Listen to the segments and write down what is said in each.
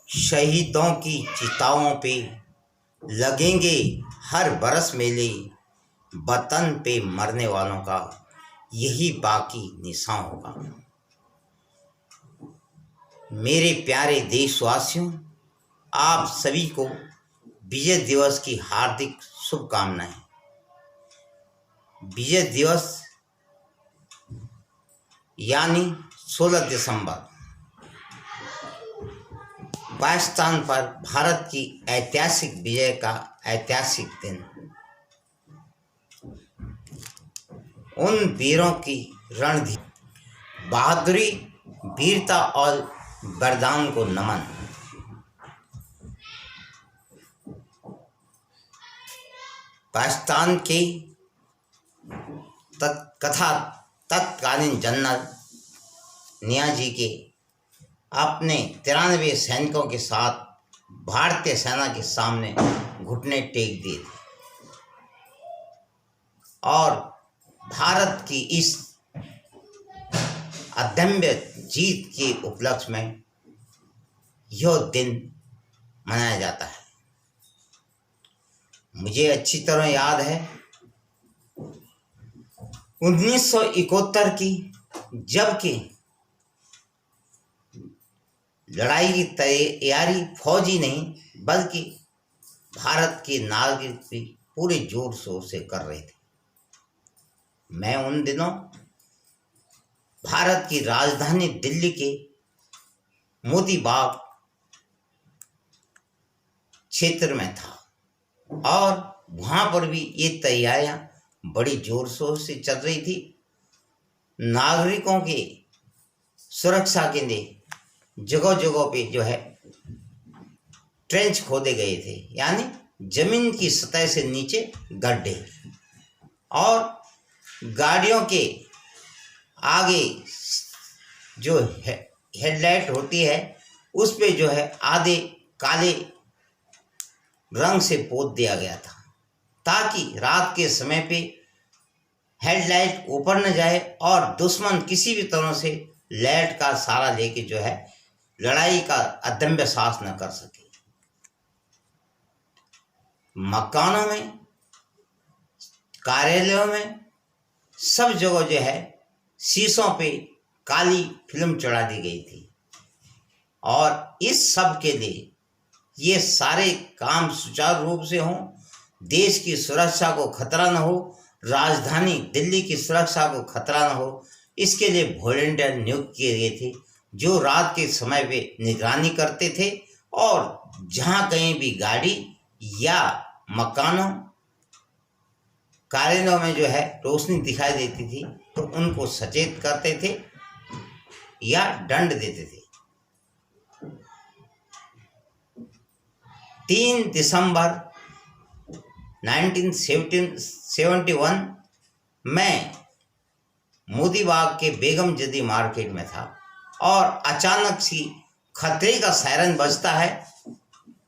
शहीदों की चिताओं पे लगेंगे हर बरस मेले, वतन पे मरने वालों का यही बाकी निशान होगा। मेरे प्यारे देशवासियों, आप सभी को विजय दिवस की हार्दिक शुभकामनाएं। विजय दिवस यानी 16 दिसंबर पाकिस्तान पर भारत की ऐतिहासिक विजय का ऐतिहासिक दिन। उन वीरों की रणधीर बहादुरी, वीरता और बलिदान को नमन। पाकिस्तान के तत्कालीन जनरल नियाजी के अपने 93 सैनिकों के साथ भारतीय सेना के सामने घुटने टेक दिए थे और भारत की इस अदम्य जीत के उपलक्ष्य में यह दिन मनाया जाता है। मुझे अच्छी तरह याद है 1971 की, जबकि लड़ाई की तैयारी फौजी नहीं बल्कि भारत के नागरिक भी पूरे जोर शोर से कर रहे थे। मैं उन दिनों भारत की राजधानी दिल्ली के मोती बाग क्षेत्र में था और वहां पर भी ये तैयारियां बड़ी जोर शोर से चल रही थी। नागरिकों के सुरक्षा के लिए जगह जगह पे ट्रेंच खोदे गए थे, यानी जमीन की सतह से नीचे गड्ढे, और गाड़ियों के आगे जो हेडलाइट होती है उस पे आधे काले रंग से पोत दिया गया था ताकि रात के समय पे हेडलाइट ऊपर न जाए और दुश्मन किसी भी तरह से लाइट का सहारा लेके लड़ाई का अदम्य साहस न कर सके। मकानों में, कार्यालयों में, सब जगह शीशों पे काली फिल्म चढ़ा दी गई थी और इस सब के लिए ये सारे काम सुचारू रूप से हों, देश की सुरक्षा को खतरा न हो, राजधानी दिल्ली की सुरक्षा को खतरा न हो, इसके लिए वॉलंटियर नियुक्त किए गए थे जो रात के समय पे निगरानी करते थे और जहां कहीं भी गाड़ी या मकानों, कार्यालयों में रोशनी दिखाई देती थी तो उनको सचेत करते थे या दंड देते थे। 3 दिसंबर 1971 में मोती बाग के बेगम जदी मार्केट में था और अचानक सी खतरे का सायरन बजता है।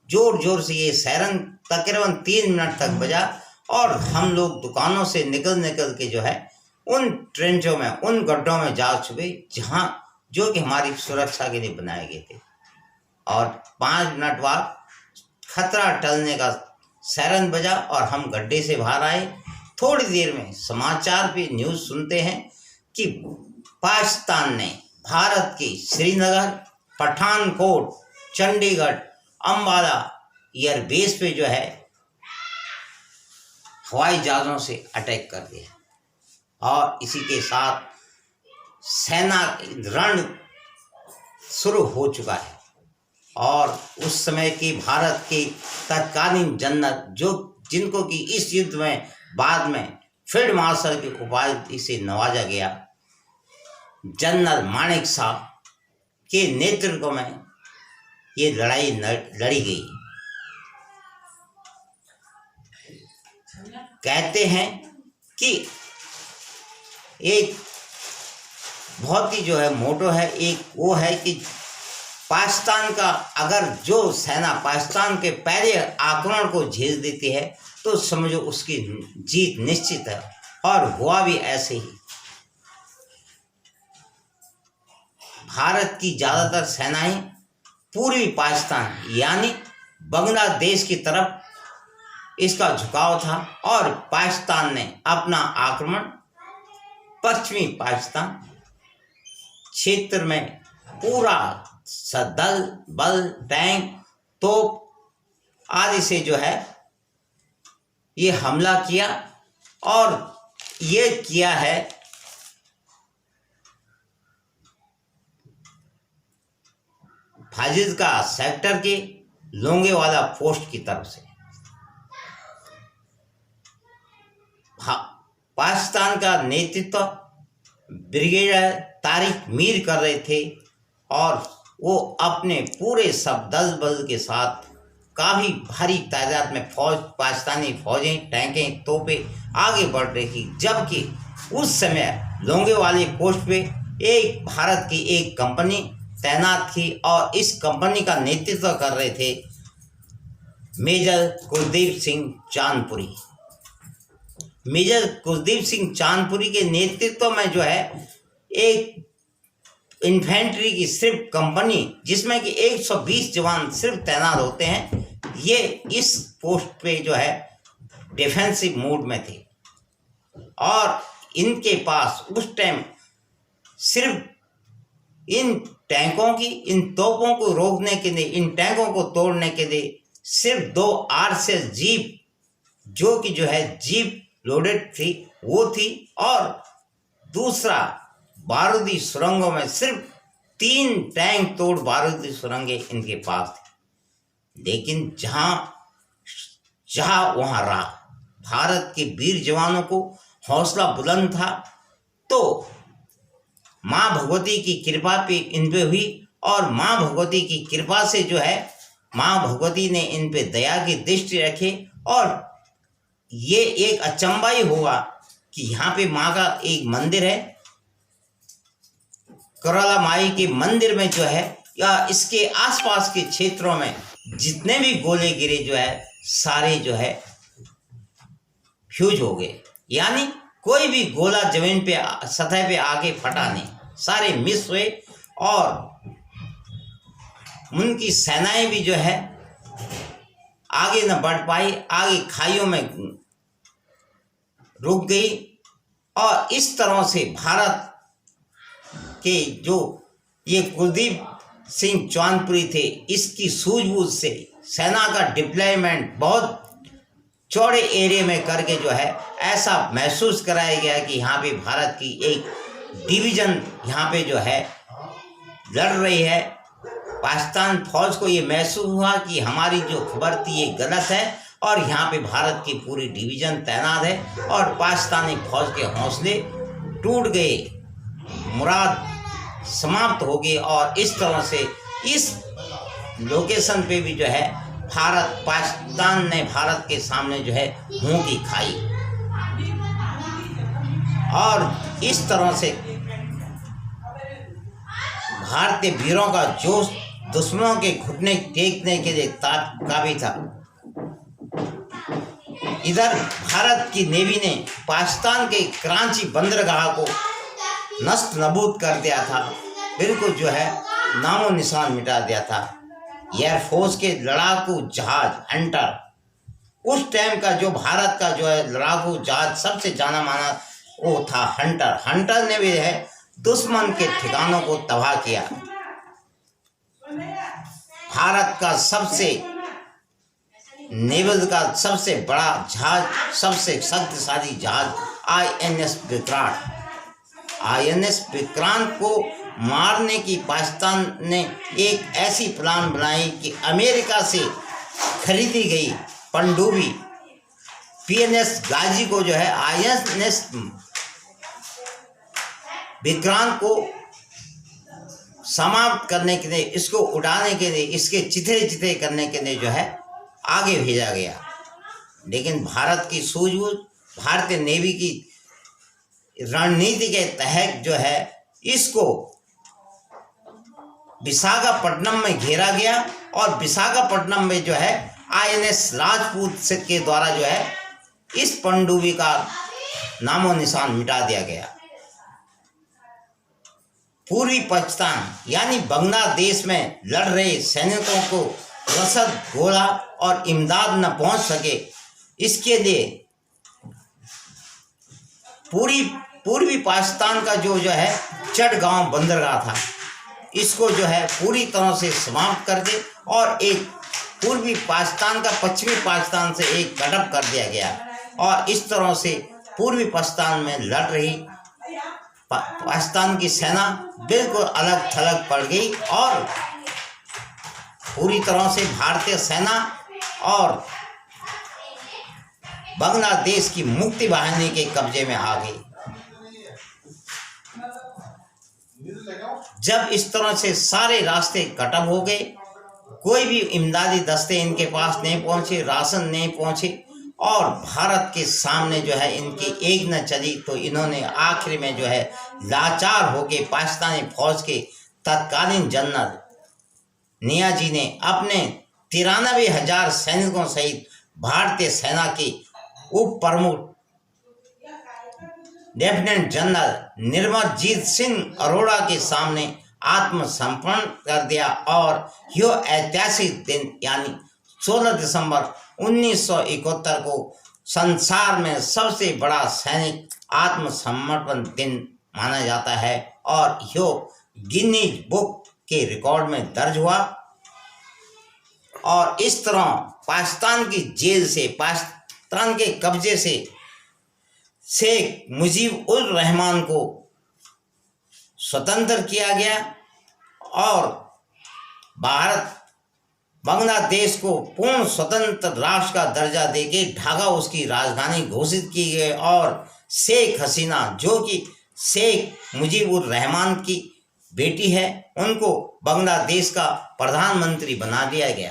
जोर जोर से ये सायरन तकरीबन 3 मिनट तक बजा और हम लोग दुकानों से निकल के उन ट्रेंचों में, उन गड्ढों में जा छुपे जहां जो कि हमारी सुरक्षा के लिए बनाए गए थे। और 5 मिनट बाद खतरा टलने का सायरन बजा और हम गड्ढे से बाहर आए। थोड़ी देर में समाचार पे न्यूज़ सुनते हैं कि पाकिस्तान ने भारत के श्रीनगर, पठानकोट, चंडीगढ़, अंबाला एयर बेस पे हवाई जहाज़ों से अटैक कर दिया और इसी के साथ सेना रण शुरू हो चुका है। और उस समय की भारत के तत्कालीन जनरल जिनको कि इस युद्ध में बाद में फील्ड मार्शल की उपाधि से नवाजा गया, जनरल मानेक शॉ के नेतृत्व में ये लड़ाई लड़ी गई। कहते हैं कि एक बहुत ही मोटो है, एक वो है कि पाकिस्तान का अगर जो सेना पाकिस्तान के पहले आक्रमण को झेल देती है तो समझो उसकी जीत निश्चित है, और हुआ भी ऐसे ही। भारत की ज़्यादातर सेनाएं पूर्वी पाकिस्तान यानी बांग्लादेश की तरफ इसका झुकाव था और पाकिस्तान ने अपना आक्रमण पश्चिमी पाकिस्तान क्षेत्र में पूरा सदल बल टैंक तोप आदि से जो है ये हमला किया और ये किया है फाजिल्का सेक्टर के लोंगेवाला पोस्ट की तरफ से। पाकिस्तान का नेतृत्व ब्रिगेडियर तारिक मीर कर रहे थे और वो अपने पूरे सब दल बल के साथ काफ़ी भारी तादाद में फौज पाकिस्तानी फौजें टैंकें तोपें आगे बढ़ रही थी, जबकि उस समय लोंगेवाली पोस्ट पे एक भारत की एक कंपनी तैनात थी और इस कंपनी का नेतृत्व कर रहे थे मेजर कुलदीप सिंह चांदपुरी। मेजर कुलदीप सिंह चांदपुरी के नेतृत्व में जो है एक इन्फेंट्री की सिर्फ कंपनी जिसमें कि 120 जवान सिर्फ तैनात होते हैं, ये इस पोस्ट पे जो है डिफेंसिव मोड में थे और इनके पास उस टाइम सिर्फ इन टैंकों की इन तोपों को रोकने के लिए, इन टैंकों को तोड़ने के लिए सिर्फ 2 RCS जीप जो कि जो है जीप लोडेड थी वो थी और दूसरा बारूदी सुरंगों में सिर्फ 3 टैंक तोड़ बारूदी सुरंगें इनके पास थी। लेकिन जहाँ वहाँ रहा भारत के वीर जवानों को हौसला बुलंद था तो माँ भगवती की कृपा पे इन पे हुई और माँ भगवती की कृपा से जो है माँ भगवती ने इन पे दया की दृष्टि रखे और ये एक अचंबा ही होगा कि यहाँ पे माँ का एक मंदिर है, कराला माई के मंदिर में जो है या इसके आसपास के क्षेत्रों में जितने भी गोले गिरे जो है सारे जो है फ्यूज हो गए, यानी कोई भी गोला जमीन पे सतह पे आके फटा नहीं, सारे मिस हुए और उनकी सेनाएं भी जो है आगे न बढ़ पाई, आगे खाइयों में रुक गई और इस तरह से भारत के जो ये कुलदीप सिंह चांदपुरी थे इसकी सूझबूझ से सेना का डिप्लॉयमेंट बहुत चौड़े एरिया में करके जो है ऐसा महसूस कराया गया कि यहाँ पे भारत की एक डिवीज़न यहाँ पे जो है लड़ रही है। पाकिस्तान फौज को ये महसूस हुआ कि हमारी जो खबर थी ये गलत है और यहाँ पे भारत की पूरी डिवीज़न तैनात है और पाकिस्तानी फौज के हौसले टूट गए, मुराद समाप्त हो गई और इस तरह से इस लोकेशन पे भी जो है पाकिस्तान ने भारत के सामने जो है मुंह की खाई और इस तरह से भारतीय वीरों का जोश दुश्मनों के घुटने टेकने के लिए काफी था। इधर भारत की नेवी ने पाकिस्तान के कराची बंदरगाह को नष्ट नबूद कर दिया था, बिल्कुल जो है नामो निशान मिटा दिया था। एयरफोर्स के लड़ाकू जहाज हंटर, उस टाइम का जो भारत का जो है लड़ाकू जहाज सबसे जाना माना वो था हंटर। हंटर ने भी है दुश्मन के ठिकानों को तबाह किया। भारत का सबसे नेवल का सबसे बड़ा जहाज, सबसे शक्तिशाली जहाज INS विक्रांत। INS विक्रांत को मारने की पाकिस्तान ने एक ऐसी प्लान बनाई कि अमेरिका से खरीदी गई पनडुब्बी PNS गाजी को जो है INS विक्रांत को समाप्त करने के लिए, इसको उड़ाने के लिए, इसके चिथड़े चिथड़े करने के लिए जो है आगे भेजा गया। लेकिन भारत की सूझबूझ, भारतीय नेवी की रणनीति के तहत जो है इसको विशाखापट्टनम में घेरा गया और विशाखापट्टनम में जो है INS राजपूत के द्वारा जो है इस पनडुब्बी का नामो निशान मिटा दिया गया। पूर्वी पाकिस्तान यानी बांग्लादेश में लड़ रहे सैनिकों को रसद, गोला और इमदाद न पहुंच सके, इसके लिए पूर्वी पाकिस्तान का जो है चटगांव बंदरगाह था, इसको जो है पूरी तरह से समाप्त कर दे और एक पूर्वी पाकिस्तान का पश्चिमी पाकिस्तान से एक गठब कर दिया गया। और इस तरह से पूर्वी पाकिस्तान में लड़ रही पाकिस्तान की सेना बिल्कुल अलग थलग पड़ गई और पूरी तरह से भारतीय सेना और बांग्लादेश की मुक्ति वाहिनी के कब्जे में आ गई। जब इस तरह से सारे रास्ते कटअप हो गए, कोई भी इमदादी दस्ते इनके पास नहीं पहुंचे, राशन नहीं पहुंचे और भारत के सामने जो है इनकी एक न चली, तो इन्होंने आखिर में जो है लाचार होकर पाकिस्तानी फौज के तत्कालीन जनरल नियाजी ने अपने 93,000 सैनिकों सहित भारतीय सेना के उप प्रमुख लेफ्टिनेंट जनरल निर्मलजीत सिंह अरोड़ा के सामने आत्मसमर्पण कर दिया और यह ऐतिहासिक दिन यानी 16 दिसंबर 1971 को संसार में सबसे बड़ा सैनिक आत्मसमर्पण दिन माना जाता है और यह गिनीज बुक के रिकॉर्ड में दर्ज हुआ। और इस तरह पाकिस्तान की जेल से, पाकिस्तान के कब्जे से शेख मुजीब उर रहमान को स्वतंत्र किया गया और भारत बांग्लादेश को पूर्ण स्वतंत्र राष्ट्र का दर्जा देके ढाका उसकी राजधानी घोषित की गई और शेख हसीना, जो कि शेख मुजीब उर रहमान की बेटी है, उनको बांग्लादेश का प्रधानमंत्री बना दिया गया।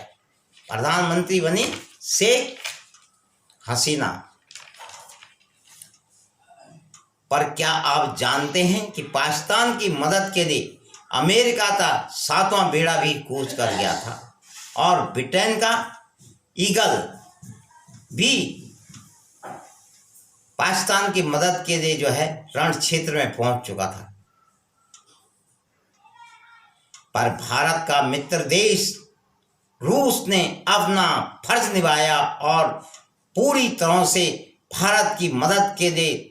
प्रधानमंत्री बनी शेख हसीना। पर क्या आप जानते हैं कि पाकिस्तान की मदद के लिए अमेरिका का 7वां बेड़ा भी कूच कर गया था और ब्रिटेन का ईगल भी पाकिस्तान की मदद के लिए जो है रण क्षेत्र में पहुंच चुका था। पर भारत का मित्र देश रूस ने अपना फर्ज निभाया और पूरी तरह से भारत की मदद के लिए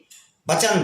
वचन